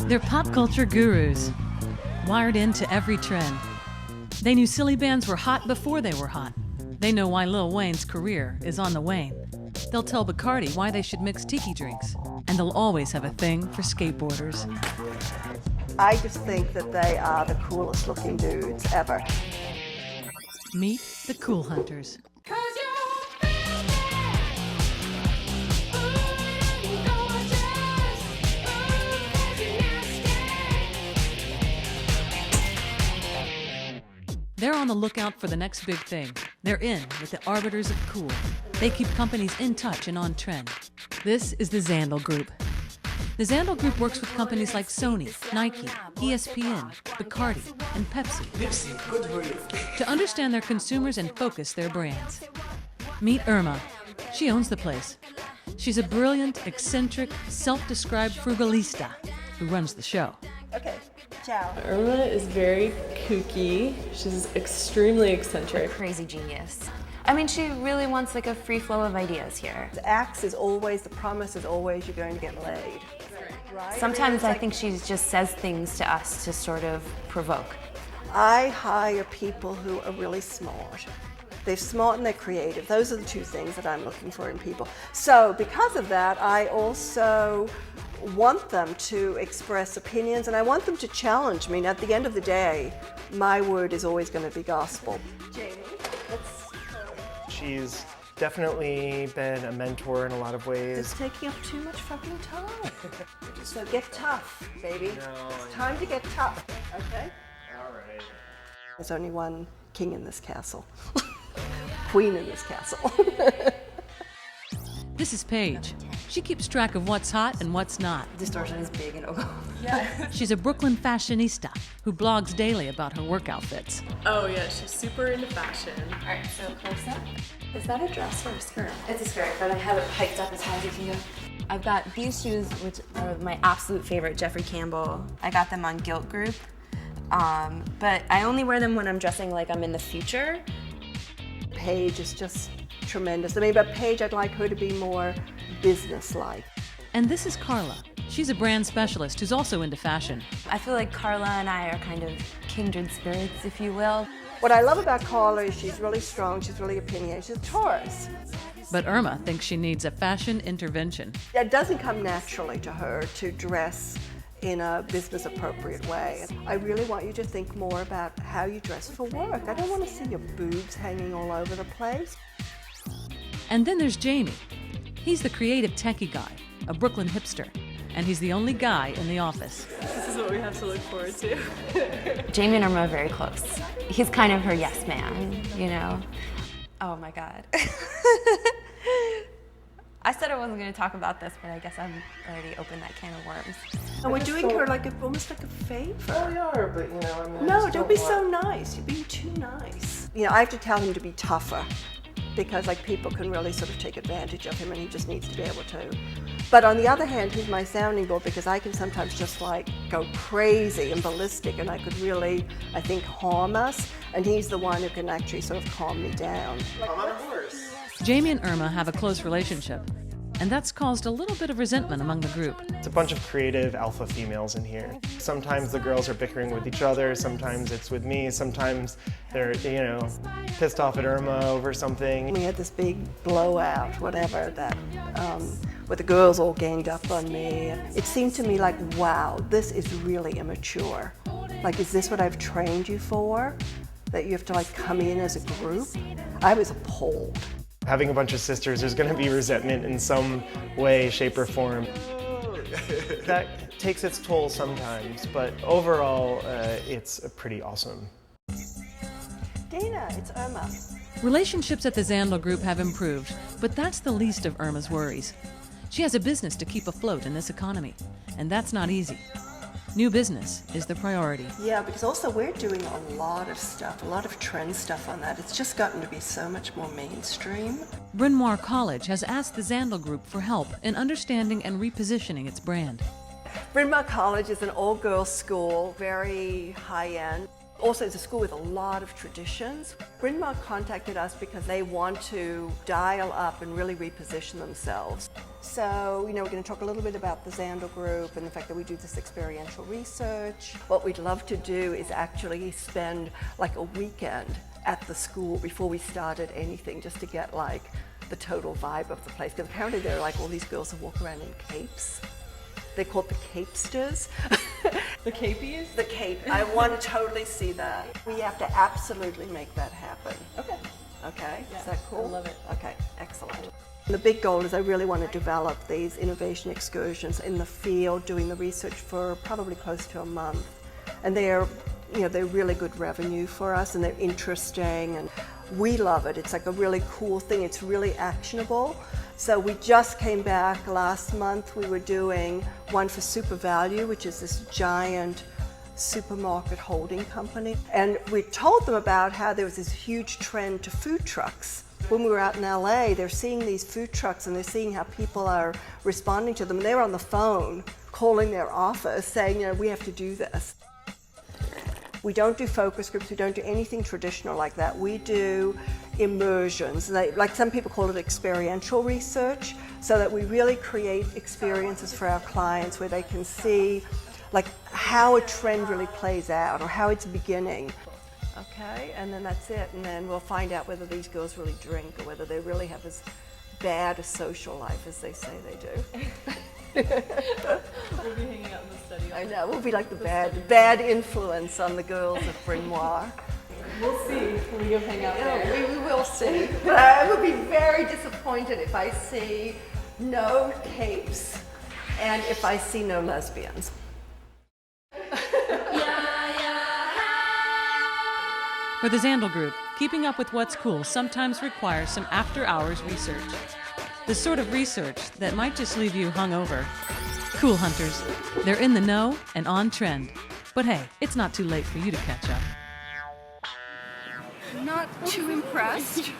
They're pop culture gurus, wired into every trend. They knew silly bands were hot before they were hot. They know why Lil Wayne's career is on the wane. They'll tell Bacardi why they should mix tiki drinks. And they'll always have a thing for skateboarders. I just think that they are the coolest looking dudes ever. Meet the Cool Hunters. They're on the lookout for the next big thing. They're in with the arbiters of cool. They keep companies in touch and on trend. This is the Zandle Group. The Zandle Group works with companies like Sony, Nike, ESPN, Bacardi, and Pepsi to understand their consumers and focus their brands. Meet Irma. She owns the place. She's a brilliant, eccentric, self-described frugalista who runs the show. Okay, ciao. Irma is very kooky. She's extremely eccentric. Crazy genius. I mean, she really wants like a free flow of ideas here. The axe is always, the promise is always you're going to get laid. Right? Sometimes I think she just says things to us to sort of provoke. I hire people who are really smart. They're smart and they're creative. Those are the two things that I'm looking for in people. So because of that, I also want them to express opinions and I want them to challenge me. And at the end of the day, my word is always going to be gospel. Jamie, she's definitely been a mentor in a lot of ways. It's taking up too much fucking time. So get tough, baby. No, it's time to get tough, okay? All right. There's only one king in this castle. Queen in this castle. This is Paige. She keeps track of what's hot and what's not. Distortion is big and She's a Brooklyn fashionista who blogs daily about her work outfits. Oh yeah, she's super into fashion. All right, so close up. Is that a dress or a skirt? It's a skirt, but I have it hiked up as high as it can go. I've got these shoes, which are my absolute favorite, Jeffrey Campbell. I got them on Gilt Group, but I only wear them when I'm dressing like I'm in the future. Paige is just tremendous. I mean, but Paige, I'd like her to be more business-like. And this is Carla. She's a brand specialist who's also into fashion. I feel like Carla and I are kind of kindred spirits, if you will. What I love about Carla is she's really strong, she's really opinionated, she's a Taurus. But Irma thinks she needs a fashion intervention. It doesn't come naturally to her to dress in a business-appropriate way. I really want you to think more about how you dress for work. I don't want to see your boobs hanging all over the place. And then there's Jamie. He's the creative techie guy, a Brooklyn hipster, and he's the only guy in the office. This is what we have to look forward to. Jamie and Irma are very close. He's kind of her yes man, you know? Oh my God. I said I wasn't going to talk about this, but I guess I've already opened that can of worms. And we're doing her like almost like a favor. Oh, we are, but you know, I mean, No, don't be so nice. You're being too nice. You know, I have to tell him to be tougher because like people can really sort of take advantage of him and he just needs to be able to. But on the other hand, he's my sounding board because I can sometimes just like go crazy and ballistic and I could really, I think, harm us. And he's the one who can actually sort of calm me down. I'm on a horse. Jamie and Irma have a close relationship, and that's caused a little bit of resentment among the group. It's a bunch of creative alpha females in here. Sometimes the girls are bickering with each other, sometimes it's with me, sometimes they're, you know, pissed off at Irma over something. We had this big blowout, whatever, that with the girls all ganged up on me. It seemed to me like, wow, this is really immature. Like, is this what I've trained you for? That you have to like come in as a group? I was appalled. Having a bunch of sisters, there's going to be resentment in some way, shape, or form. That takes its toll sometimes, but overall, it's pretty awesome. Dana, it's Irma. Relationships at the Zandle Group have improved, but that's the least of Irma's worries. She has a business to keep afloat in this economy, and that's not easy. New business is the priority. Yeah, because also we're doing a lot of stuff, a lot of trend stuff on that. It's just gotten to be so much more mainstream. Bryn Mawr College has asked the Zandle Group for help in understanding and repositioning its brand. Bryn Mawr College is an all-girls school, very high-end. Also, it's a school with a lot of traditions. Bryn Mawr contacted us because they want to dial up and really reposition themselves. So, we're going to talk a little bit about the Zandel Group and the fact that we do this experiential research. What we'd love to do is actually spend like a weekend at the school before we started anything, just to get like the total vibe of the place. Because apparently there are like all these girls who walk around in capes. They're called the capesters. The capies? The cape. I want to totally see that. We have to absolutely make that happen. Okay. Okay, Yeah, is that cool? I love it. Okay, excellent. The big goal is I really want to develop these innovation excursions in the field, doing the research for probably close to a month. And they're really good revenue for us, and they're interesting, and we love it. It's like a really cool thing. It's really actionable. So we just came back last month. We were doing one for Super Value, which is this giant supermarket holding company. And we told them about how there was this huge trend to food trucks. When we were out in LA, they're seeing these food trucks and they're seeing how people are responding to them. And they were on the phone calling their office saying, we have to do this. We don't do focus groups, we don't do anything traditional like that. We do immersions, like some people call it experiential research, so that we really create experiences for our clients where they can see like how a trend really plays out or how it's beginning. Okay, and then that's it, and then we'll find out whether these girls really drink or whether they really have as bad a social life as they say they do. We'll be hanging out in the study. I know, we'll be like the bad influence on the girls of Bryn Mawr. We'll see when we go hang out there. We will see. But I would be very disappointed if I see no capes and if I see no lesbians. For the Zandel Group, keeping up with what's cool sometimes requires some after-hours research. The sort of research that might just leave you hungover. Cool hunters. They're in the know and on trend. But hey, it's not too late for you to catch up. Not too impressed.